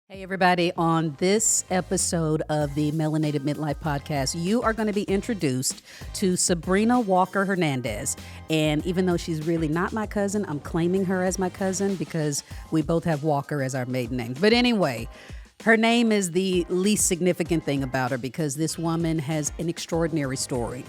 Hey, everybody. On this episode of the Melanated Midlife podcast, you are going to be introduced to Sabrina Walker Hernandez. And even though she's really not my cousin, I'm claiming her as my cousin because we both have Walker as our maiden name. But anyway, her name is the least significant thing about her because this woman has an extraordinary story.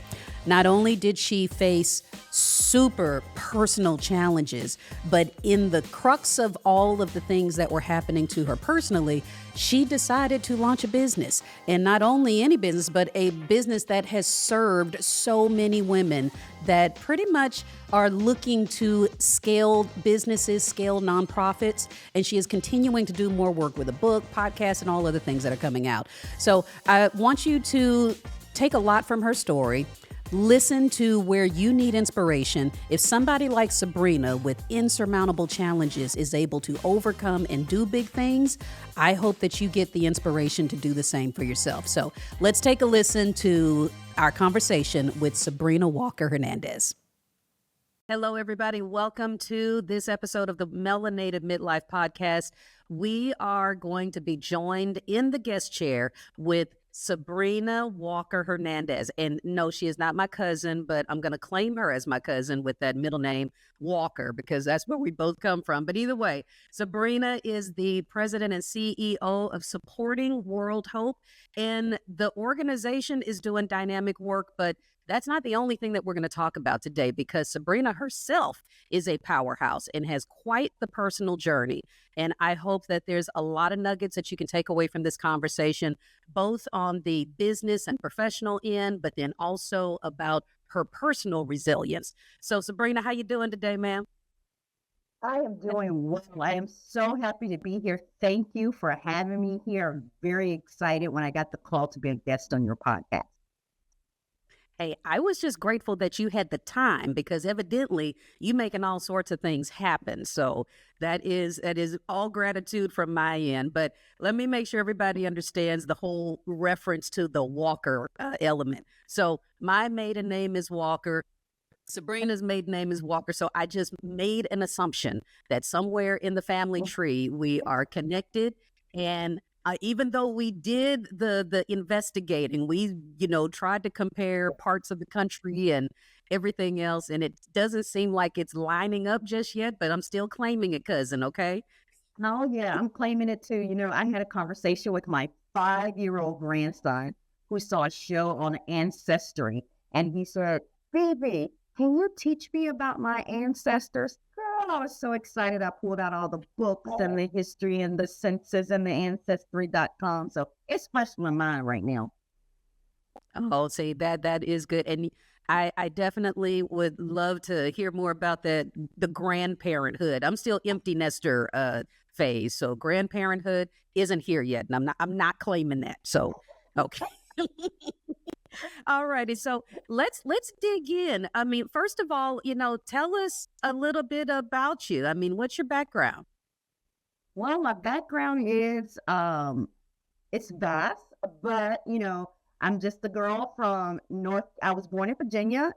Not only did she face super personal challenges, but in the crux of all of the things that were happening to her personally, she decided to launch a business. And not only any business, but a business that has served so many women that pretty much are looking to scale businesses, scale nonprofits. And she is continuing to do more work with a book, podcast, and all other things that are coming out. So I want you to take a lot from her story. Listen to where you need inspiration. If somebody like Sabrina with insurmountable challenges is able to overcome and do big things, I hope that you get the inspiration to do the same for yourself. So let's take a listen to our conversation with Sabrina Walker Hernandez. Hello, everybody. Welcome to this episode of the Melanated Midlife podcast. We are going to be joined in the guest chair with Sabrina Walker Hernandez. And no, she is not my cousin, but I'm going to claim her as my cousin with that middle name, Walker, because that's where we both come from. But either way, Sabrina is the president and CEO of Supporting World Hope. And the organization is doing dynamic work, but that's not the only thing that we're going to talk about today because Sabrina herself is a powerhouse and has quite the personal journey. And I hope that there's a lot of nuggets that you can take away from this conversation, both on the business and professional end, but then also about her personal resilience. So Sabrina, how you doing today, ma'am? I am doing well. I am so happy to be here. Thank you for having me here. I'm very excited when I got the call to be a guest on your podcast. Hey, I was just grateful that you had the time because evidently you making all sorts of things happen. So that is all gratitude from my end. But let me make sure everybody understands the whole reference to the Walker element. So my maiden name is Walker. Sabrina's maiden name is Walker. So I just made an assumption that somewhere in the family tree we are connected. And even though we did the investigating, we, tried to compare parts of the country and everything else, and it doesn't seem like it's lining up just yet, but I'm still claiming it, cousin, okay? Oh, yeah, I'm claiming it too. I had a conversation with my 5-year-old grandson who saw a show on Ancestry, and he said, "Baby, can you teach me about my ancestors?" Girl, I was so excited. I pulled out all the books and the history and the census and the ancestry.com. So it's fresh in my mind right now. Oh, see, that is good. And I definitely would love to hear more about the grandparenthood. I'm still empty nester phase. So grandparenthood isn't here yet. And I'm not claiming that. So okay. All righty. So let's dig in. I mean, first of all, tell us a little bit about you. I mean, what's your background? Well, my background is it's vast, but I'm just a girl from I was born in Virginia,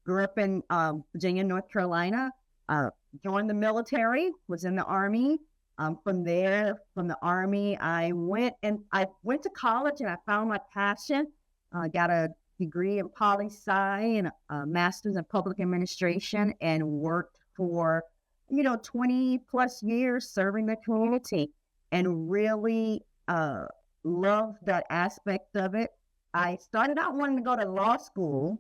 grew up in Virginia, North Carolina, joined the military, was in the Army. From there, from the Army, I went to college and I found my passion. Got a degree in poli-sci and a master's in public administration and worked for, 20 plus years serving the community and really loved that aspect of it. I started out wanting to go to law school,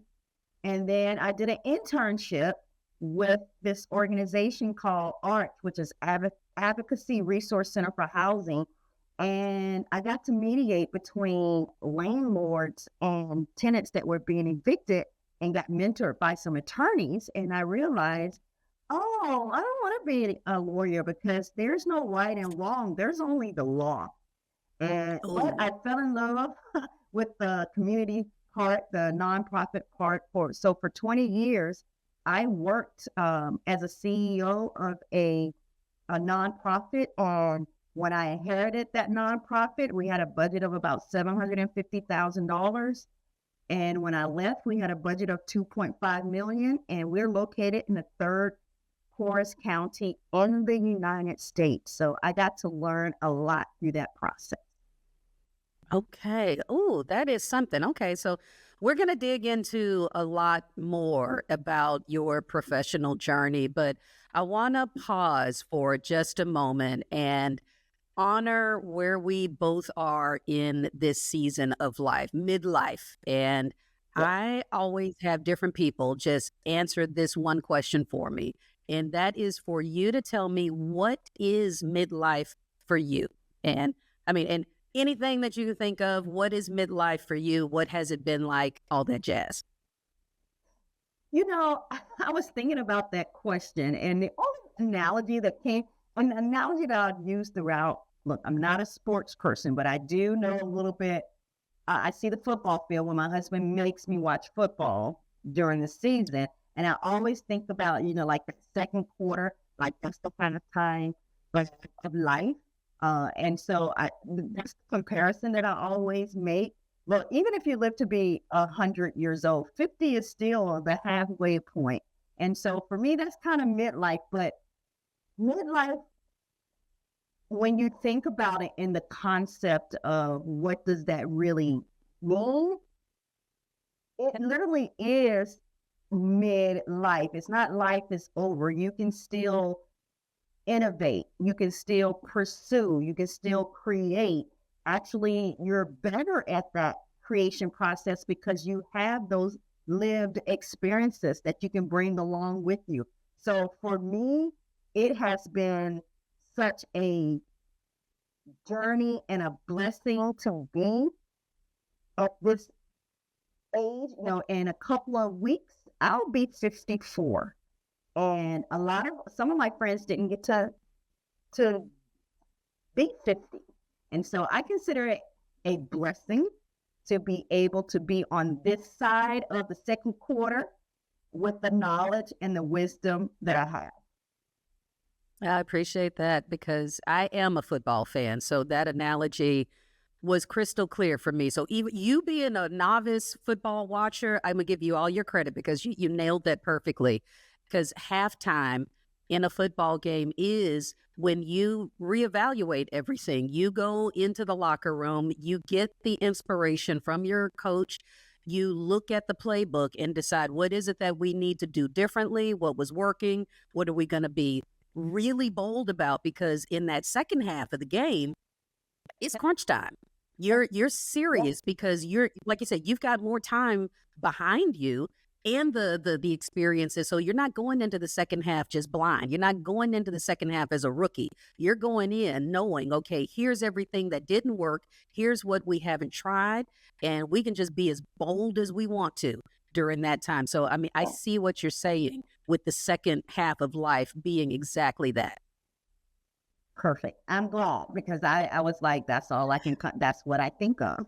and then I did an internship with this organization called ARC, which is Advocacy Resource Center for Housing. And I got to mediate between landlords and tenants that were being evicted and got mentored by some attorneys. And I realized, oh, I don't want to be a lawyer because there's no right and wrong. There's only the law. And but I fell in love with the community part, the nonprofit part. For 20 years, I worked as a CEO of a nonprofit. When I inherited that nonprofit, we had a budget of about $750,000. And when I left, we had a budget of $2.5 million. And we're located in the third poorest county in the United States. So I got to learn a lot through that process. Okay. Oh, that is something. Okay. So we're going to dig into a lot more about your professional journey, but I want to pause for just a moment and honor where we both are in this season of life, midlife. And Yeah. I always have different people just answer this one question for me. And that is for you to tell me, what is midlife for you? And and anything that you can think of, what is midlife for you? What has it been like? All that jazz. You know, I was thinking about that question, and the only analogy that came, an analogy that I've used throughout. Look, I'm not a sports person, but I do know a little bit. I see the football field when my husband makes me watch football during the season, and I always think about, like the second quarter, like that's the kind of time of life. And so that's the comparison that I always make. Well, even if you live to be 100 years old, 50 is still the halfway point. And so for me, that's kind of midlife. But midlife, when you think about it in the concept of what does that really mean, it literally is midlife. It's not life is over. You can still innovate. You can still pursue. You can still create. Actually, you're better at that creation process because you have those lived experiences that you can bring along with you. So for me, it has been such a journey and a blessing to be at this age. In a couple of weeks, I'll be 54. And some of my friends didn't get to be 50. And so I consider it a blessing to be able to be on this side of the second quarter with the knowledge and the wisdom that I have. I appreciate that because I am a football fan. So that analogy was crystal clear for me. So even you being a novice football watcher, I'm going to give you all your credit because you nailed that perfectly. Because halftime in a football game is when you reevaluate everything. You go into the locker room, you get the inspiration from your coach, you look at the playbook and decide what is it that we need to do differently, what was working, what are we going to be really bold about, because in that second half of the game, it's crunch time. You're serious because you're, like you said, you've got more time behind you and the experiences. So you're not going into the second half just blind. You're not going into the second half as a rookie. You're going in knowing, okay, here's everything that didn't work. Here's what we haven't tried. And we can just be as bold as we want to during that time. So, I see what you're saying with the second half of life being exactly that. Perfect. I'm glad because I was like, that's all I can, that's what I think of.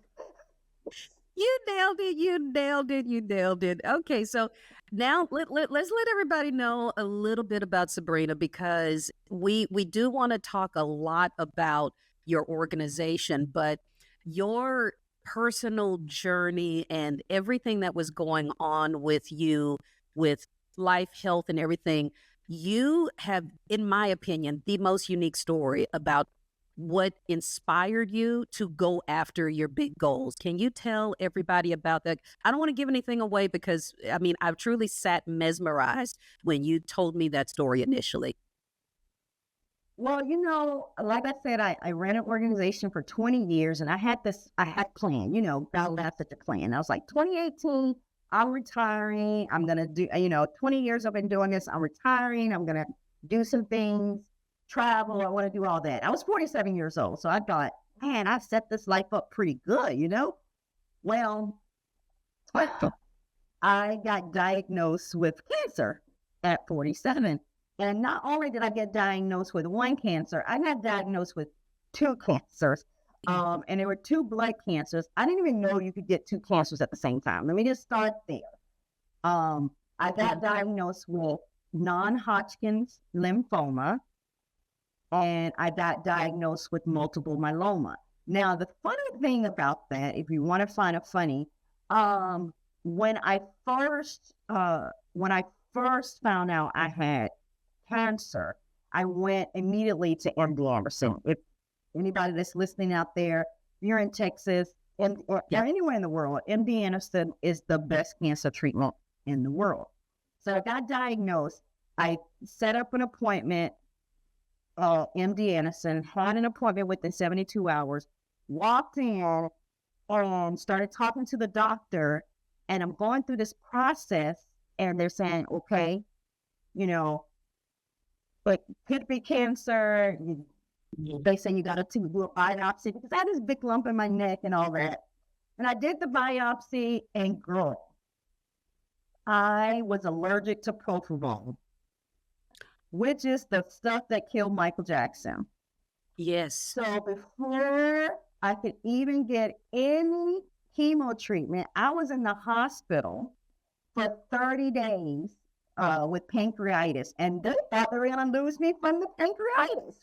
You nailed it. You nailed it. You nailed it. Okay, so now let's let everybody know a little bit about Sabrina, because we do want to talk a lot about your organization, but your personal journey and everything that was going on with you with life, health, and everything. You have, in my opinion, the most unique story about what inspired you to go after your big goals. Can you tell everybody about that? I don't want to give anything away because, I've truly sat mesmerized when you told me that story initially. Well, like I said, I ran an organization for 20 years and I had plan, God laughed at the plan. I was like, 2018, I'm retiring. I'm going to do, 20 years I've been doing this. I'm retiring. I'm going to do some things, travel. I want to do all that. I was 47 years old. So I thought, man, I set this life up pretty good, Well, I got diagnosed with cancer at 47. And not only did I get diagnosed with one cancer, I got diagnosed with two cancers. And there were two blood cancers. I didn't even know you could get two cancers at the same time. Let me just start there. I got diagnosed with non-Hodgkin's lymphoma, and I got diagnosed with multiple myeloma. Now, the funny thing about that, if you want to find it funny, when I first found out I had cancer, I went immediately to MD Anderson. If anybody that's listening out there, if you're in Texas or anywhere in the world, MD Anderson is the best cancer treatment in the world. So I got diagnosed. I set up an appointment, MD Anderson, had an appointment within 72 hours, walked in and started talking to the doctor. And I'm going through this process and they're saying, okay, you know, but could be cancer. They say you got to do a biopsy because I had this big lump in my neck and all that. And I did the biopsy and girl, I was allergic to propofol, which is the stuff that killed Michael Jackson. Yes. So before I could even get any chemo treatment, I was in the hospital for 30 days with pancreatitis. And they thought they were going to lose me from the pancreatitis.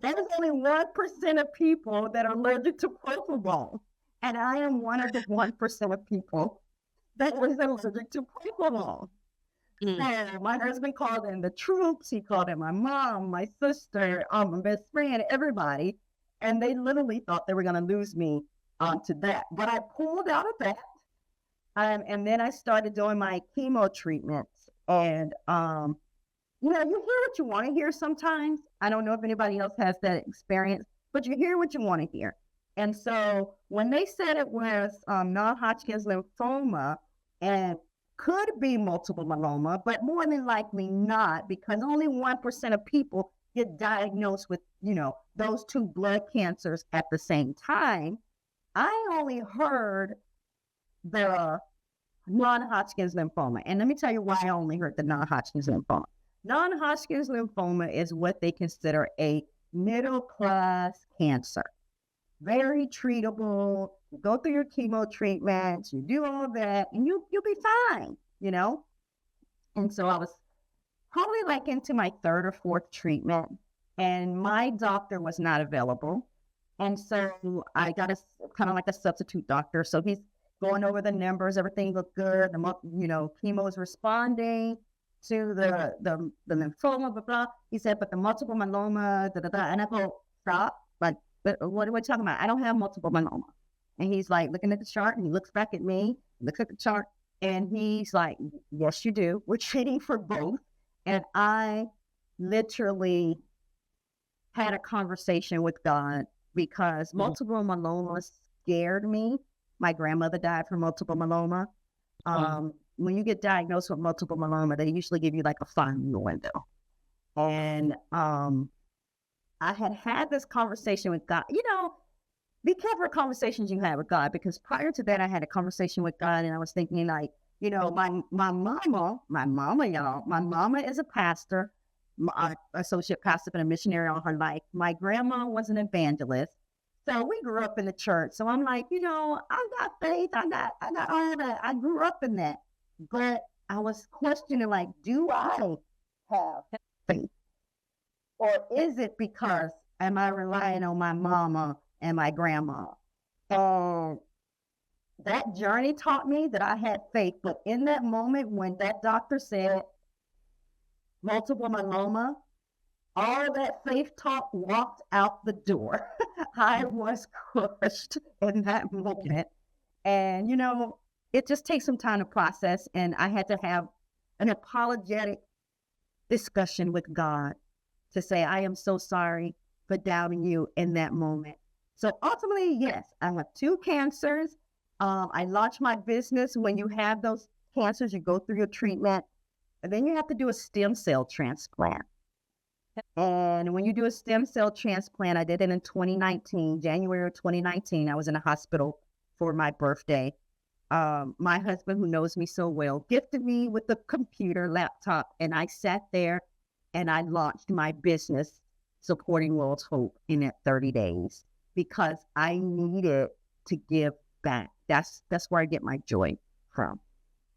There's only 1% of people that are allergic to propofol. And I am one of the 1% of people that was allergic to propofol. So my husband called in the troops. He called in my mom, my sister, my best friend, everybody. And they literally thought they were going to lose me to that. But I pulled out of that. And then I started doing my chemo treatments. And, you know, you hear what you want to hear sometimes. I don't know if anybody else has that experience, but you hear what you want to hear. And so when they said it was non-Hodgkin's lymphoma and could be multiple myeloma, but more than likely not, because only 1% of people get diagnosed with, you know, those two blood cancers at the same time, I only heard the non-Hodgkin's lymphoma. And let me tell you why I only heard the non-Hodgkin's lymphoma. Non-Hodgkin's lymphoma is what they consider a middle-class cancer. Very treatable. You go through your chemo treatments, you do all that, and you'll be fine, you know? And so I was probably like into my third or fourth treatment, and my doctor was not available. And so I got a kind of like a substitute doctor. So he's going over the numbers, everything looked good. You know, chemo is responding to the lymphoma, blah, blah. He said, but the multiple myeloma, da, da, da. And I go, stop. But what are we talking about? I don't have multiple myeloma. And he's like looking at the chart, and he looks back at me, looks at the chart, and he's like, yes, you do. We're treating for both. And I literally had a conversation with God because multiple myeloma scared me. My grandmother died from multiple myeloma. When you get diagnosed with multiple myeloma, they usually give you like a 5-year window. And I had this conversation with God. You know, be careful of conversations you have with God, because prior to that, I had a conversation with God, and I was thinking like, you know, my mama is a pastor, associate pastor and a missionary all her life. My grandma was an evangelist. So we grew up in the church. So I'm like, you know, I got faith. I got all that. I grew up in that. But I was questioning, like, do I have faith? Or is it because am I relying on my mama and my grandma? And that journey taught me that I had faith. But in that moment when that doctor said multiple myeloma, all that faith talk walked out the door. I was crushed in that moment. And, you know, it just takes some time to process. And I had to have an apologetic discussion with God to say, I am so sorry for doubting you in that moment. So ultimately, yes, I have 2 cancers. I launched my business. When you have those cancers, you go through your treatment, and then you have to do a stem cell transplant. And when you do a stem cell transplant, I did it in 2019, January of 2019. I was in a hospital for my birthday. My husband, who knows me so well, gifted me with a computer laptop, and I sat there and I launched my business supporting World's Hope in that 30 days because I needed to give back. That's where I get my joy from,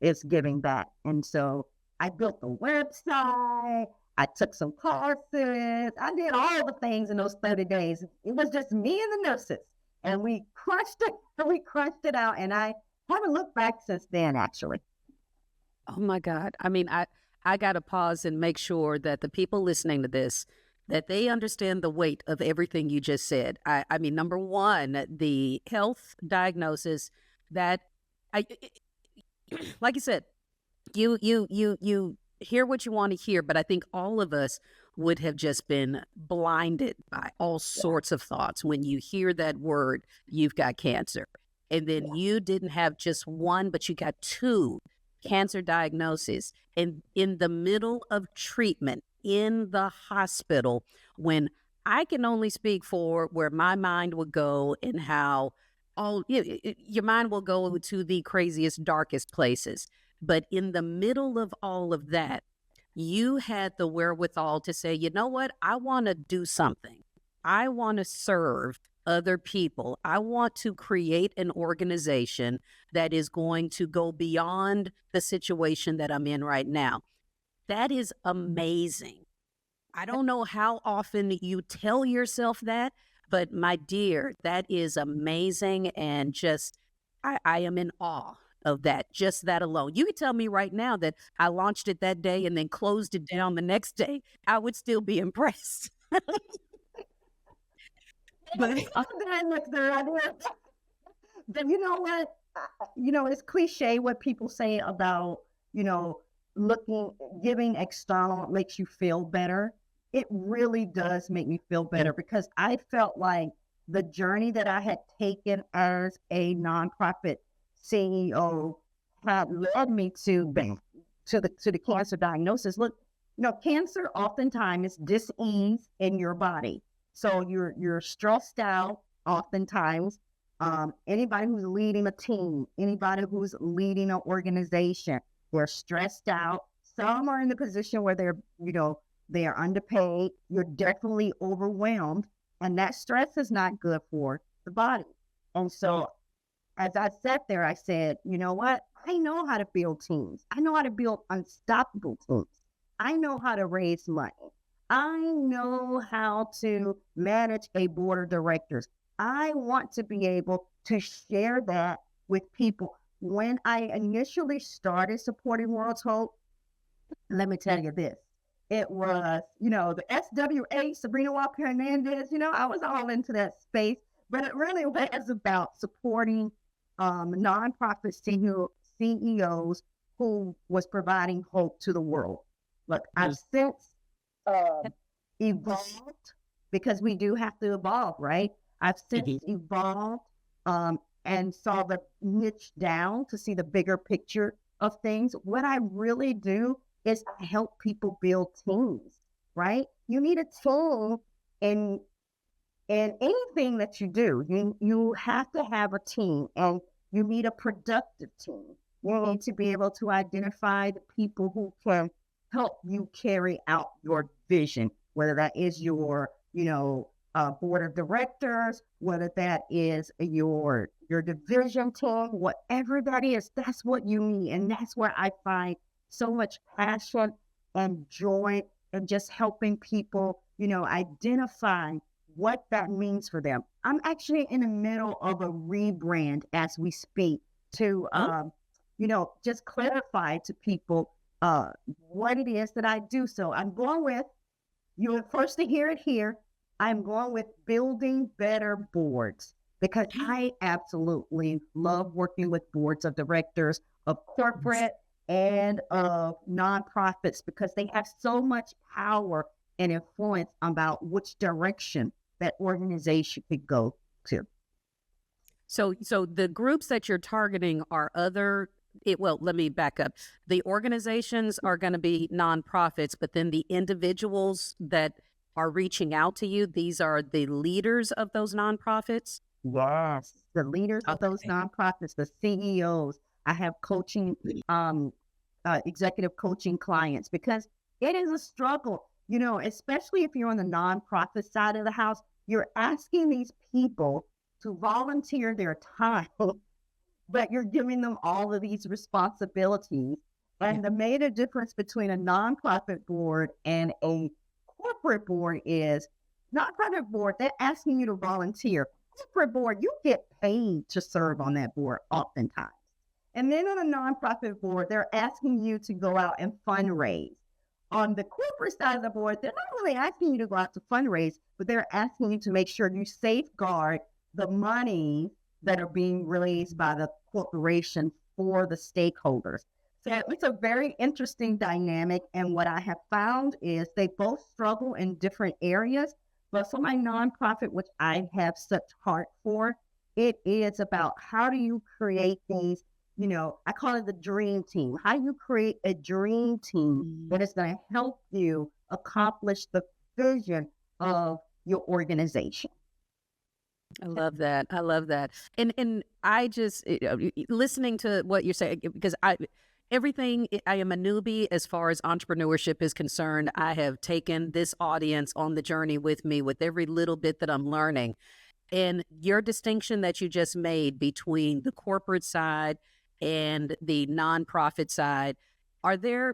is giving back. And so I built a website. I took some classes. I did all the things in those 30 days. It was just me and the nurses, and we crushed it. And we crushed it out. And I haven't looked back since then, actually. Oh my God. I mean, I got to pause and make sure that the people listening to this, that they understand the weight of everything you just said. I mean, number one, the health diagnosis that I, like you said, you hear what you want to hear, but I think all of us would have just been blinded by all sorts of thoughts when you hear that word, you've got cancer. And then you didn't have just one, but you got two cancer diagnoses. And in the middle of treatment in the hospital, when I can only speak for where my mind would go and how your mind will go to the craziest, darkest places. But in the middle of all of that, you had the wherewithal to say, you know what? I want to do something. I want to serve other people. I want to create an organization that is going to go beyond the situation that I'm in right now. That is amazing. I don't know how often you tell yourself that, but my dear, that is amazing. And just, I am in awe of that, just that alone. You could tell me right now that I launched it that day and then closed it down the next day. I would still be impressed. But But you know what? It's cliche what people say about, giving external makes you feel better. It really does make me feel better because I felt like the journey that I had taken as a nonprofit CEO had led me to the cancer diagnosis. Look, cancer oftentimes is dis-ease in your body. So you're stressed out oftentimes. Anybody who's leading a team, anybody who's leading an organization, they're stressed out. Some are in the position where they are underpaid. You're definitely overwhelmed. And that stress is not good for the body. And so as I sat there, I said, you know what? I know how to build teams. I know how to build unstoppable teams. I know how to raise money. I know how to manage a board of directors. I want to be able to share that with people. When I initially started supporting World's Hope, let me tell you this. It was, the SWA, Sabrina Walker Hernandez, I was all into that space, but it really was about supporting nonprofit CEOs who was providing hope to the world. Look, I've since evolved because we do have to evolve, right? I've since evolved and saw the niche down to see the bigger picture of things. What I really do is I help people build teams, right? You need a team in anything that you do. You have to have a team, and you need a productive team. You need to be able to identify the people who can help you carry out your vision, whether that is your, board of directors, whether that is your division team, whatever that is, that's what you need. And that's where I find so much passion and joy and just helping people, identify what that means for them. I'm actually in the middle of a rebrand as we speak to, just clarify to people what it is that I do. So I'm going with, you were first to hear it here, I'm going with building better boards because I absolutely love working with boards of directors of corporate and of nonprofits because they have so much power and influence about which direction that organization could go to. So the groups that you're targeting are let me back up. The organizations are going to be nonprofits, but then the individuals that are reaching out to you, these are the leaders of those nonprofits? Yes, the leaders of those nonprofits, the CEOs. I have coaching, executive coaching clients because it is a struggle, especially if you're on the nonprofit side of the house, you're asking these people to volunteer their time, but you're giving them all of these responsibilities. And the major difference between a nonprofit board and a corporate board is nonprofit board, they're asking you to volunteer. Corporate board, you get paid to serve on that board oftentimes. And then on a nonprofit board, they're asking you to go out and fundraise. On the corporate side of the board, they're not really asking you to go out to fundraise, but they're asking you to make sure you safeguard the money that are being released by the corporation for the stakeholders. So it's a very interesting dynamic. And what I have found is they both struggle in different areas. But for my nonprofit, which I have such heart for, it is about how do you create these, I call it the dream team. How do you create a dream team that is going to help you accomplish the vision of your organization? I love that. I love that. And I just listening to what you're saying, because I am a newbie as far as entrepreneurship is concerned. I have taken this audience on the journey with me with every little bit that I'm learning. And your distinction that you just made between the corporate side and the nonprofit side, are there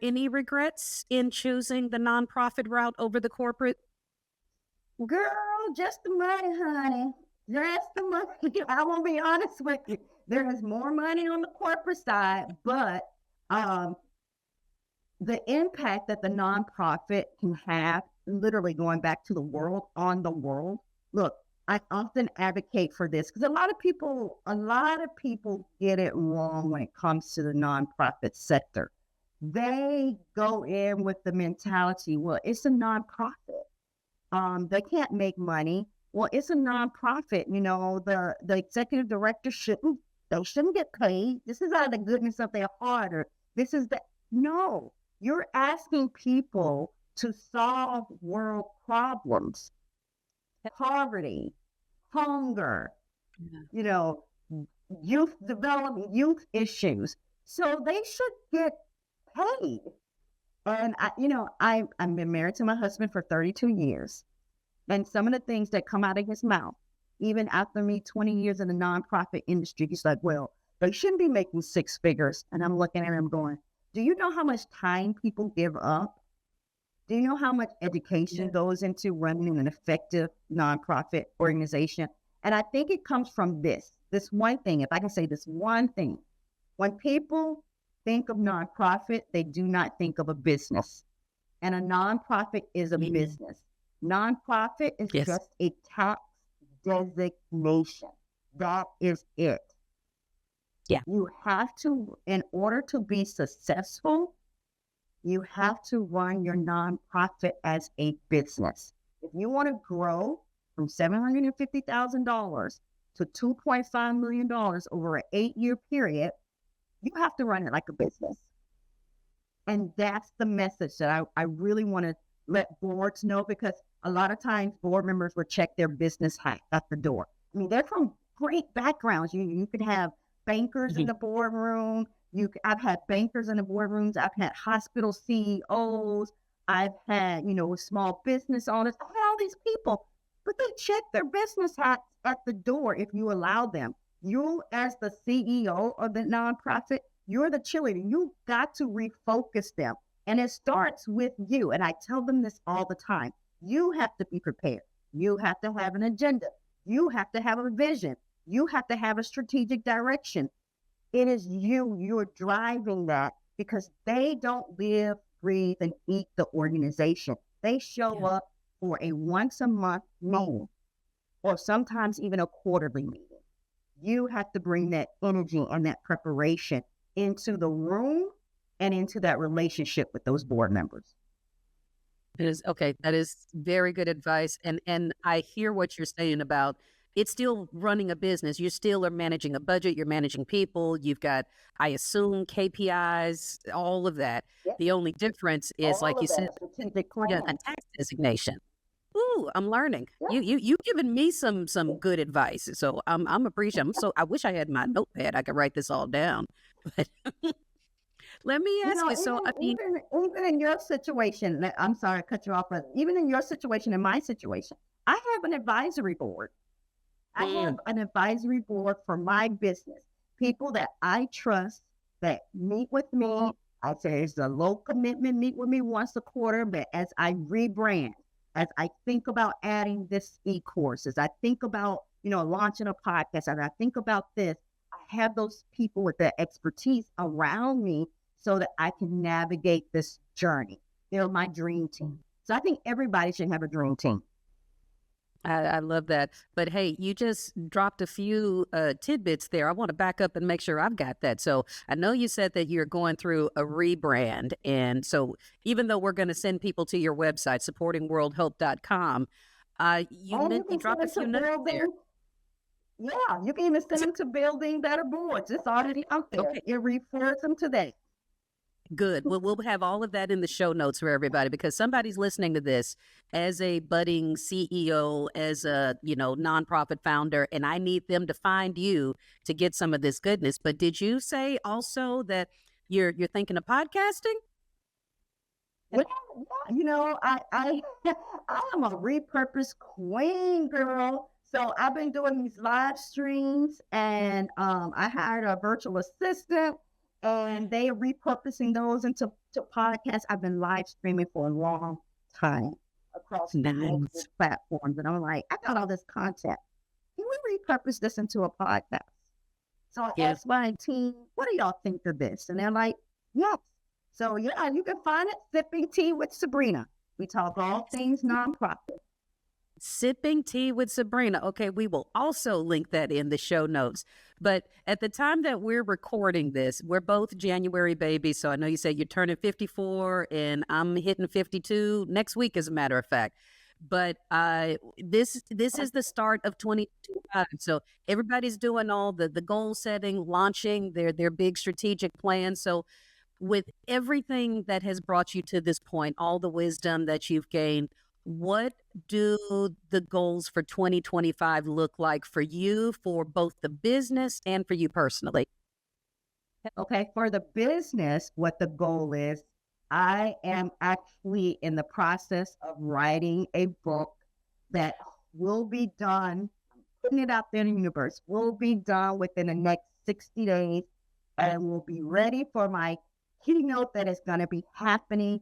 any regrets in choosing the nonprofit route over the corporate? Girl, just the money, honey. Just the money. I won't be honest with you. There is more money on the corporate side, but the impact that the nonprofit can have, literally going back to the world, on the world. Look, I often advocate for this because a lot of people get it wrong when it comes to the nonprofit sector. They go in with the mentality, well, it's a nonprofit. They can't make money. Well, it's a nonprofit. The executive director shouldn't get paid. This is out of the goodness of their heart. Or no, you're asking people to solve world problems, poverty, hunger, youth development, youth issues. So they should get paid. And I've been married to my husband for 32 years. And some of the things that come out of his mouth, even after me 20 years in the nonprofit industry, he's like, well, they shouldn't be making six figures. And I'm looking at him going, do you know how much time people give up? Do you know how much education goes into running an effective nonprofit organization? And I think it comes from this one thing. If I can say this one thing, when people think of nonprofit, they do not think of a business. And a nonprofit is a business. Nonprofit is just a tax designation. That is it. Yeah. You have to, in order to be successful, you have to run your nonprofit as a business. If you want to grow from $750,000 to $2.5 million over an 8-year period, you have to run it like a business. And that's the message that I really want to let boards know, because a lot of times board members will check their business hat at the door. I mean, they're from great backgrounds. You could have bankers in the boardroom. I've had bankers in the boardrooms. I've had hospital CEOs. I've had, small business owners. I've had all these people, but they check their business hats at the door if you allow them. You, as the CEO of the nonprofit, you're the cheerleader. You got to refocus them. And it starts with you. And I tell them this all the time. You have to be prepared. You have to have an agenda. You have to have a vision. You have to have a strategic direction. It is you're driving that, because they don't live, breathe, and eat the organization. They show up for a once a month meeting, or sometimes even a quarterly meeting. You have to bring that energy and that preparation into the room and into that relationship with those board members. It is okay. That is very good advice. And I hear what you're saying about it's still running a business. You still are managing a budget. You're managing people. You've got, I assume, KPIs, all of that. Yep. The only difference is, all like you said, a tax designation. Ooh, I'm learning. Yep. You given me some good advice. So I'm appreciative. So I wish I had my notepad. I could write this all down. But let me ask you. So even in your situation, I'm sorry, I cut you off, but even in your situation, in my situation, I have an advisory board. I have an advisory board for my business. People that I trust that meet with me. I say it's a low commitment, meet with me once a quarter, but as I rebrand, as I think about adding this e-course, as I think about, launching a podcast, as I think about this, I have those people with the expertise around me so that I can navigate this journey. They're my dream team. So I think everybody should have a dream team. I love that. But hey, you just dropped a few tidbits there. I want to back up and make sure I've got that. So I know you said that you're going through a rebrand. And so even though we're going to send people to your website, supportingworldhope.com, you can dropped a send few them to notes there. building. Yeah, you can even send them to building better boards. It's already out there. Okay. It refers them to that. Good. Well, we'll have all of that in the show notes for everybody because somebody's listening to this as a budding CEO, as a, nonprofit founder, and I need them to find you to get some of this goodness. But did you say also that you're thinking of podcasting? Yeah, I I am a repurposed queen, girl. So I've been doing these live streams, and I hired a virtual assistant, and they are repurposing those into podcasts. I've been live streaming for a long time across multiple Nice. platforms, and I'm like, I got all this content. Can we repurpose this into a podcast? So I Yeah. asked my team, what do y'all think of this? And they're like, yes. So yeah, you can find it, Sipping Tea with Sabrina. We talk all things nonprofit. Sipping Tea with Sabrina. Okay, we will also link that in the show notes. But at the time that we're recording this, we're both January babies. So I know you said you're turning 54 and I'm hitting 52 next week, as a matter of fact. But this is the start of 2025. So everybody's doing all the goal setting, launching their big strategic plans. So with everything that has brought you to this point, all the wisdom that you've gained, what do the goals for 2025 look like for you, for both the business and for you personally? Okay, for the business, what the goal is, I am actually in the process of writing a book that will be done, putting it out there in the universe, will be done within the next 60 days, and will be ready for my keynote that is going to be happening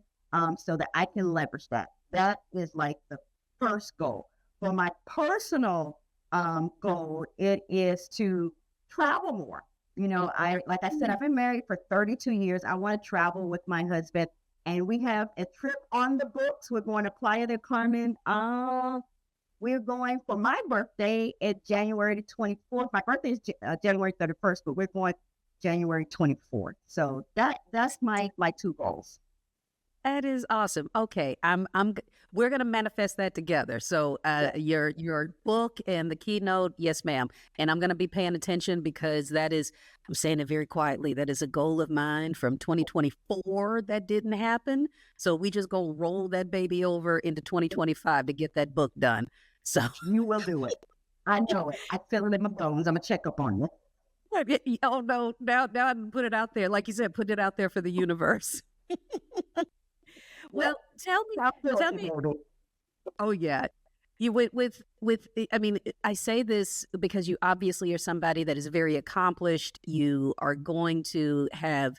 so that I can leverage that. That is like the first goal. For my personal goal, it is to travel more. Like I said, I've been married for 32 years. I want to travel with my husband, and we have a trip on the books. We're going to Playa del Carmen. We're going for my birthday at January the 24th. My birthday is January 31st, but we're going January 24th. So that's my two goals. That is awesome. Okay, we're gonna manifest that together. So your book and the keynote, yes, ma'am. And I'm gonna be paying attention because I'm saying it very quietly. That is a goal of mine from 2024 that didn't happen. So we just go roll that baby over into 2025 to get that book done. So you will do it. I know it. I feel it in my bones. I'm gonna check up on you. Oh no! Now I put it out there, like you said, put it out there for the universe. Well, tell me. Oh yeah, you with. I mean, I say this because you obviously are somebody that is very accomplished. You are going to have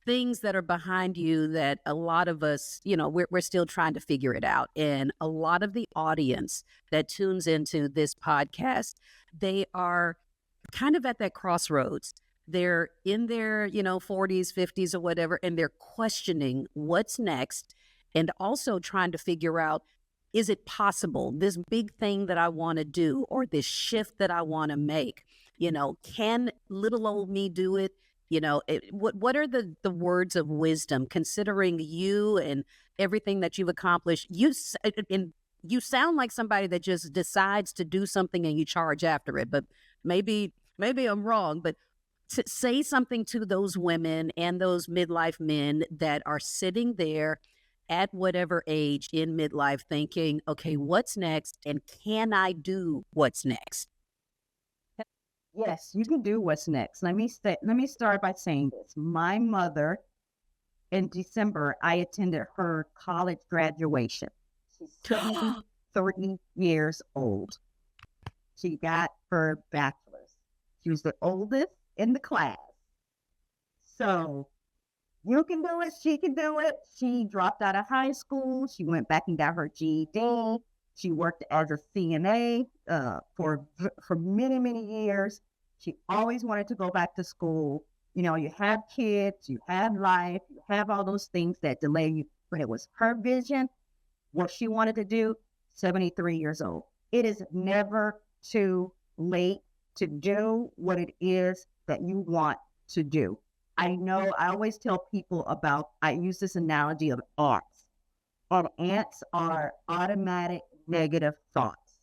things that are behind you that a lot of us, we're still trying to figure it out. And a lot of the audience that tunes into this podcast, they are kind of at that crossroads. They're in their, 40s, 50s or whatever, and they're questioning what's next and also trying to figure out, is it possible, this big thing that I want to do or this shift that I want to make, can little old me do it? What are the words of wisdom, considering you and everything that you've accomplished? You sound like somebody that just decides to do something and you charge after it, but maybe I'm wrong, but to say something to those women and those midlife men that are sitting there at whatever age in midlife thinking, okay, what's next? And can I do what's next? Yes, you can do what's next. Let me start by saying this. My mother, in December, I attended her college graduation. She's 73 years old. She got her bachelor's. She was the oldest in the class. So you can do it. She can do it. She dropped out of high school. She went back and got her GED. She worked as a CNA for many, many years. She always wanted to go back to school. You know, you have kids, you have life, you have all those things that delay you. But it was her vision, what she wanted to do, 73 years old. It is never too late to do what it is that you want to do. I know I always tell people about, I use this analogy of ants. And ants are automatic negative thoughts.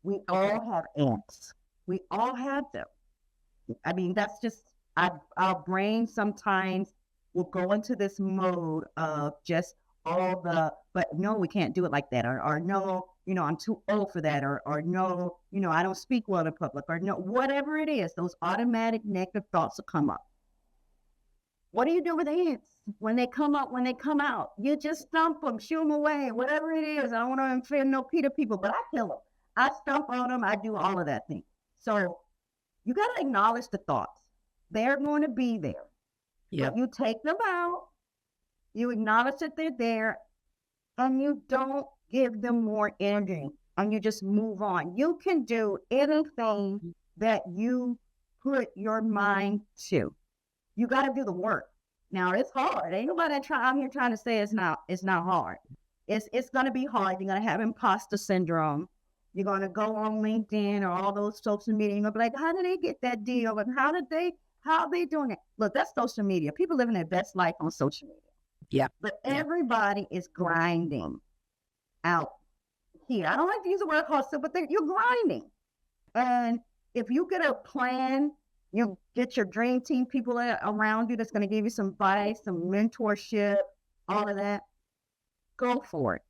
We all have ants. We all have them. I mean, that's just, our brain sometimes will go into this mode of just all the, but no, we can't do it like that. Or no, you know, I'm too old for that. Or no, you know, I don't speak well in public. Or no, whatever it is, those automatic negative thoughts will come up. What do you do with ants? When they come up, when they come out, you just stump them, shoo them away, whatever it is. I don't want to offend no PETA people, but I kill them. I stump on them. I do all of that thing. So you got to acknowledge the thoughts. They're going to be there. Yeah. You take them out, you acknowledge that they're there, and you don't give them more energy, and you just move on. You can do anything that you put your mind to. You got to do the work. Now it's hard. Ain't nobody out here trying to say it's not hard. It's going to be hard. You're going to have imposter syndrome. You're going to go on LinkedIn or all those social media. You're going to be like, how did they get that deal? And how are they doing it? Look, that's social media. People living their best life on social media. Yeah. But everybody is grinding out here. I don't like to use the word hustle, but you're grinding. And if you get a plan, you get your dream team people around you that's going to give you some advice, some mentorship, all of that, go for it.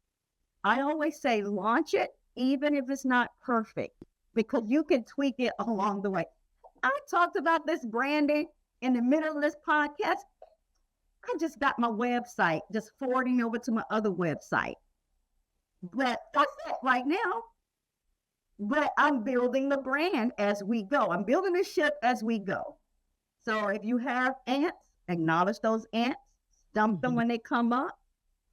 I always say launch it, even if it's not perfect, because you can tweak it along the way. I talked about this branding in the middle of this podcast. I just got my website, just forwarding over to my other website. But that's it right now. But I'm building the brand as we go. I'm building the ship as we go. So if you have ants, acknowledge those ants, stump them when they come up,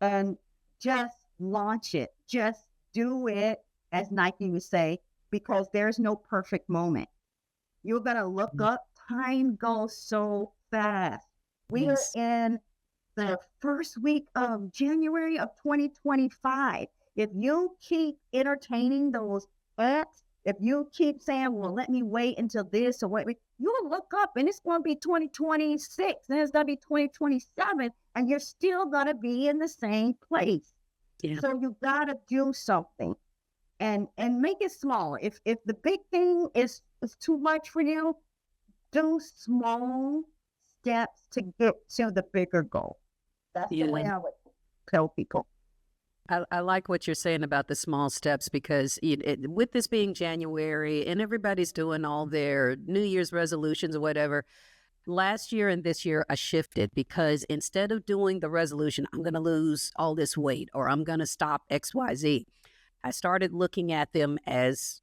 and just launch it. Just do it, as Nike would say, because there's no perfect moment. You're going to look up, time goes so fast. We are in the first week of January of 2025. If you keep entertaining those ants, if you keep saying, well, let me wait until this or wait, you'll look up and it's going to be 2026 and it's going to be 2027 and you're still going to be in the same place. Yeah. So you got to do something and make it small. If the big thing is too much for you, do small steps to get to the bigger goal. That's the way I would tell people. I like what you're saying about the small steps because with this being January and everybody's doing all their New Year's resolutions or whatever, last year and this year I shifted because instead of doing the resolution, I'm going to lose all this weight or I'm going to stop XYZ, I started looking at them as,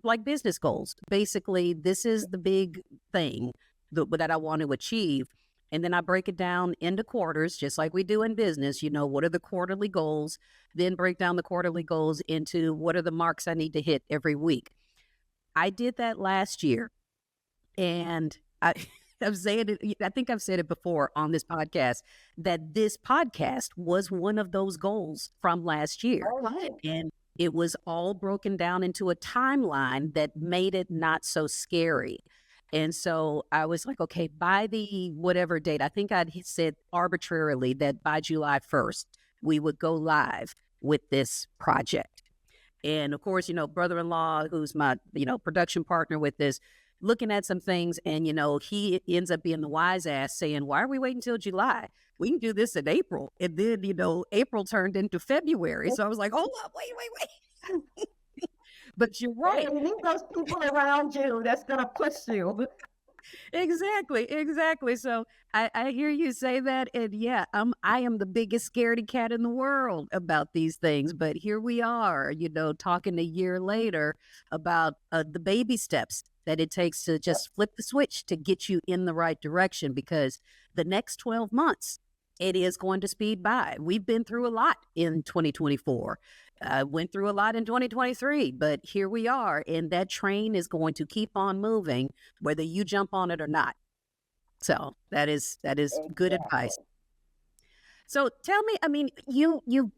like business goals. Basically, this is the big thing that I want to achieve. And then I break it down into quarters, just like we do in business. What are the quarterly goals? Then break down the quarterly goals into what are the marks I need to hit every week. I did that last year. And I'm saying it, I think I've said it before on this podcast, that this podcast was one of those goals from last year. All right. And it was all broken down into a timeline that made it not so scary. And so I was like, okay, by the whatever date, I think I'd said arbitrarily that by July 1st, we would go live with this project. And of course, brother-in-law, who's my, production partner with this, looking at some things and, he ends up being the wise ass saying, why are we waiting until July? We can do this in April. And then, April turned into February. So I was like, hold up, wait. But you're right. You need those people around you that's going to push you. Exactly. So I hear you say that. And yeah, I am the biggest scaredy cat in the world about these things. But here we are, talking a year later about the baby steps that it takes to just flip the switch to get you in the right direction. Because the next 12 months, It is going to speed by. We've been through a lot in 2024. Went through a lot in 2023, but here we are, and that train is going to keep on moving, whether you jump on it or not. So that is good advice. Exactly. So tell me, I mean, you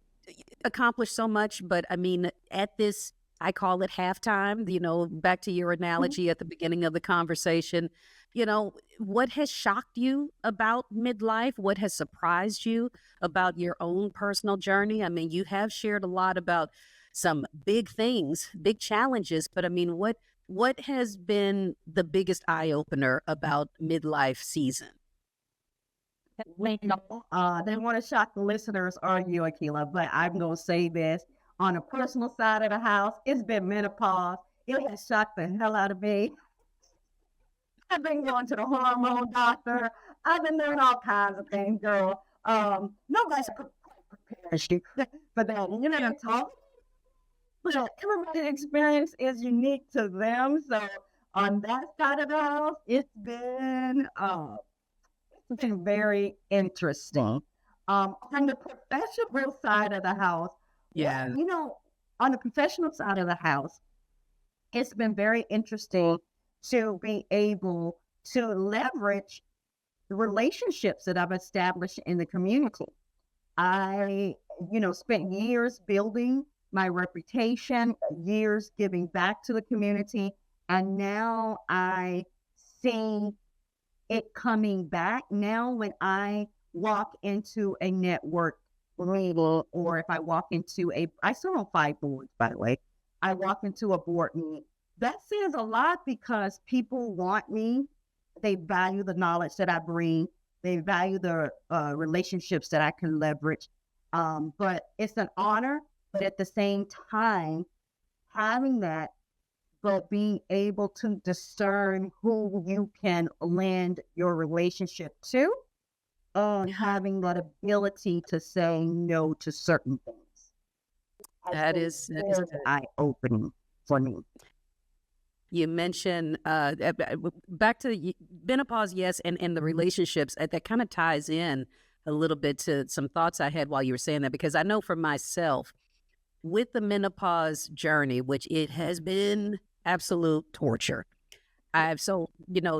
accomplished so much, but I mean, at this, I call it halftime, back to your Mhm. analogy at the beginning of the conversation, what has shocked you about midlife? What has surprised you about your own personal journey? I mean, you have shared a lot about some big things, big challenges, but I mean, what has been the biggest eye opener about midlife season? They want to shock the listeners or you, Akila, but I'm going to say this. On a personal side of the house, it's been menopause. It has shocked the hell out of me. I've been going to the hormone doctor. I've been doing all kinds of things, girl. Nobody's prepares you for that. And you know what I'm talking. But everybody's experience is unique to them. So on that side of the house, it's been very interesting. On the professional side of the house, what Yeah. on the professional side of the house, it's been very interesting to be able to leverage the relationships that I've established in the community. I, spent years building my reputation, years giving back to the community, and now I see it coming back. Now, when I walk into a network meeting, or if I walk into I sit on 5 boards, by the way, I walk into a board meeting. That says a lot because people want me. They value the knowledge that I bring. They value the relationships that I can leverage. But it's an honor. But at the same time, having that, but being able to discern who you can lend your relationship to, and having that ability to say no to certain things has been That is very eye-opening for me. You mentioned back to menopause, yes, and the relationships that kind of ties in a little bit to some thoughts I had while you were saying that, because I know for myself with the menopause journey, which it has been absolute torture. I have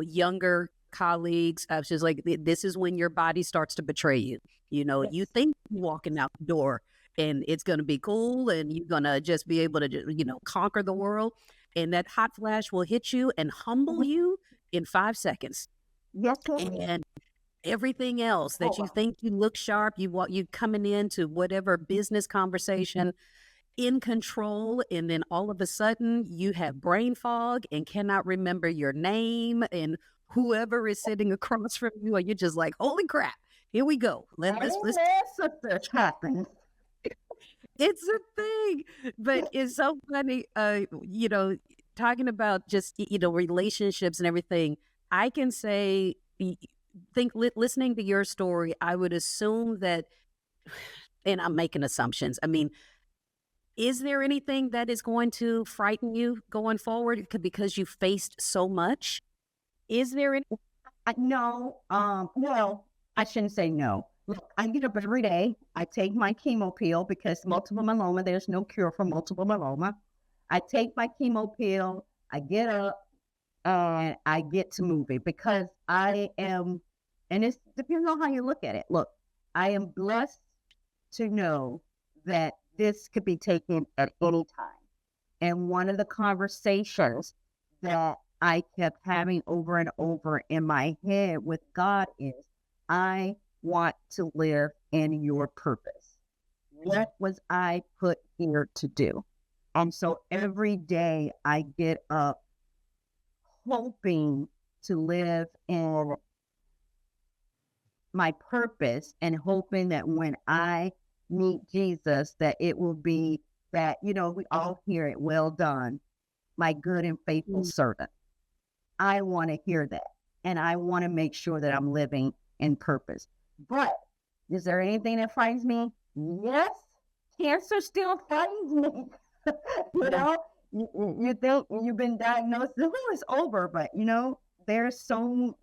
younger colleagues. I was just like, this is when your body starts to betray you. You Yes. think you're walking out the door and it's going to be cool and you're going to just be able to, conquer the world. And that hot flash will hit you and humble Mhm. you in 5 seconds. Yes, it is. And everything else Oh, that you wow. think you look sharp, you coming into whatever business conversation in control, and then all of a sudden you have brain fog and cannot remember your name and whoever is sitting across from you, and you're just like, holy crap, here we go. Let's Amen, sister. Happens. It's a thing. But it's so funny, talking about just relationships and everything. I can say, listening to your story, I would assume that, and I'm making assumptions, I mean, is there anything that is going to frighten you going forward because you faced so much? Is there any? No, well, I shouldn't say no. Look, I get up every day. I take my chemo pill because multiple myeloma, there's no cure for multiple myeloma. I take my chemo pill, I get up, and I get to moving because I am, and it depends on how you look at it. Look, I am blessed to know that this could be taken at any time. And one of the conversations that I kept having over and over in my head with God is, I want to live in your purpose. What was I put here to do? And so every day I get up hoping to live in my purpose and hoping that when I meet Jesus, that it will be that, we all hear it, well done, my good and faithful Mm. servant. I want to hear that. And I want to make sure that I'm living in purpose. But is there anything that frightens me? Yes, cancer still frightens me. you Yeah. know, you think you've been diagnosed, well, it's over, but there's so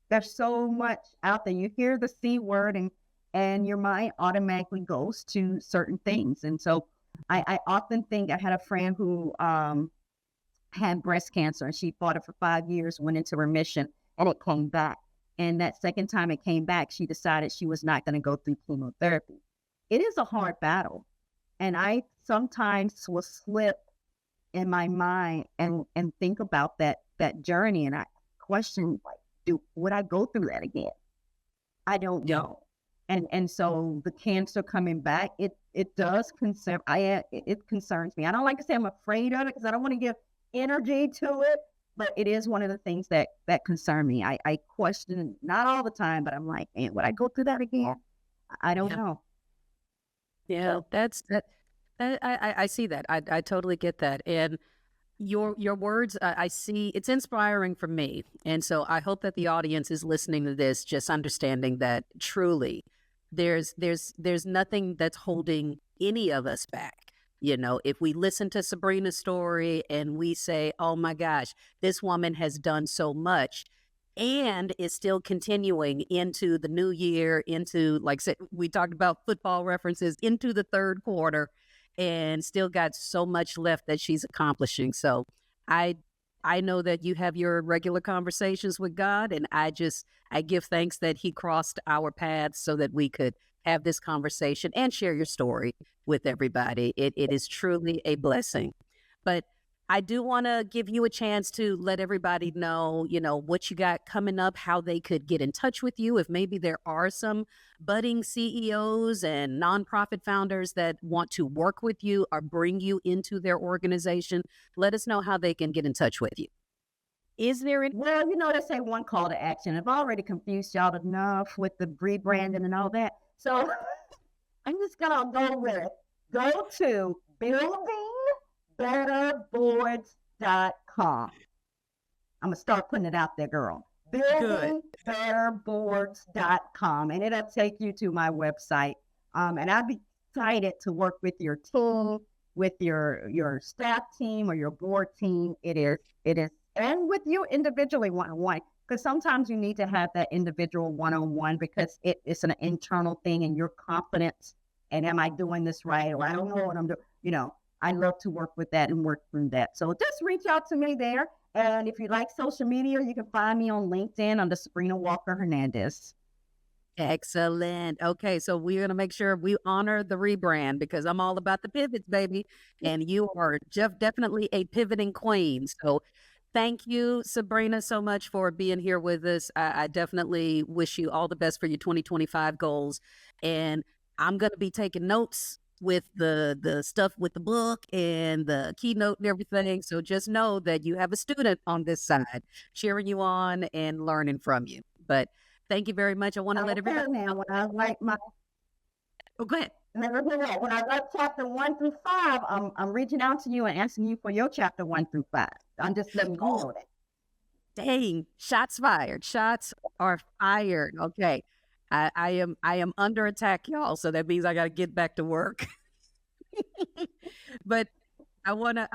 there's so much out there. You hear the C word and and your mind automatically goes to certain things. And so I often think I had a friend who had breast cancer, and she fought it for 5 years, went into remission, and it came back. And that second time it came back, she decided she was not going to go through chemotherapy. It is a hard battle. And I sometimes will slip in my mind and think about that journey. And I question, like, would I go through that again? I don't know. And so the cancer coming back, it does concern, it concerns me. I don't like to say I'm afraid of it because I don't want to give energy to it, but it is one of the things that concern me. I question, not all the time, but I'm like, man, would I go through that again? I don't know. Yeah, that's that. I see that. I totally get that. And your words, I see it's inspiring for me. And so I hope that the audience is listening to this, just understanding that truly there's nothing that's holding any of us back. You know, if we listen to Sabrina's story and we say, oh my gosh, this woman has done so much and is still continuing into the new year, into, like we talked about football references, into the third quarter, and still got so much left that she's accomplishing. So I know that you have your regular conversations with God, and I give thanks that he crossed our paths so that we could have this conversation and share your story with everybody. It is truly a blessing. But I do want to give you a chance to let everybody know, you know, what you got coming up, how they could get in touch with you. If maybe there are some budding CEOs and nonprofit founders that want to work with you or bring you into their organization, let us know how they can get in touch with you. Is there any? Well, you know, they say one call to action. I've already confused y'all enough with the rebranding and all that. So I'm just going to go to buildingbetterboards.com. I'm going to start putting it out there, girl. Buildingbetterboards.com. And it'll take you to my website. And I'd be excited to work with your team, with your staff team or your board team. It is. And with you individually one-on-one. Because sometimes you need to have that individual one-on-one because it's an internal thing and your confidence. And am I doing this right? Or I don't know what I'm doing. You know, I love to work with that and work through that. So just reach out to me there. And if you like social media, you can find me on LinkedIn under Sabrina Walker Hernandez. Excellent. Okay, so we're going to make sure we honor the rebrand because I'm all about the pivots, baby. And you are definitely a pivoting queen. So thank you, Sabrina, so much for being here with us. I definitely wish you all the best for your 2025 goals. And I'm going to be taking notes with the stuff with the book and the keynote and everything. So just know that you have a student on this side cheering you on and learning from you. But thank you very much. I want to let everybody know when I write my. Oh, go ahead. When I write chapter 1 through 5, I'm reaching out to you and asking you for your chapter 1 through 5. I'm just letting you know that. Dang, shots fired. Shots are fired. Okay. I am under attack, y'all. So that means I got to get back to work. But I wanna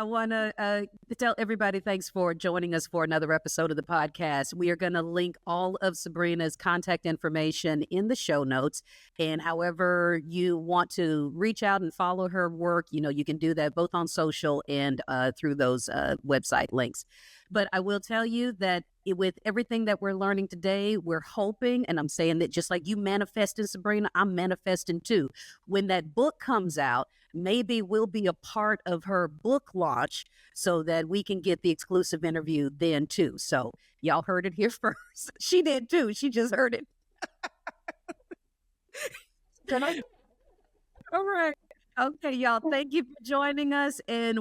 tell everybody thanks for joining us for another episode of the podcast. We are gonna link all of Sabrina's contact information in the show notes, and however you want to reach out and follow her work, you know, you can do that both on social and through those website links. But I will tell you that with everything that we're learning today, we're hoping, and I'm saying that just like you manifested, Sabrina, I'm manifesting too. When that book comes out, maybe we'll be a part of her book launch so that we can get the exclusive interview then too. So y'all heard it here first. She did too. She just heard it. All right. Okay, y'all. Thank you for joining us. And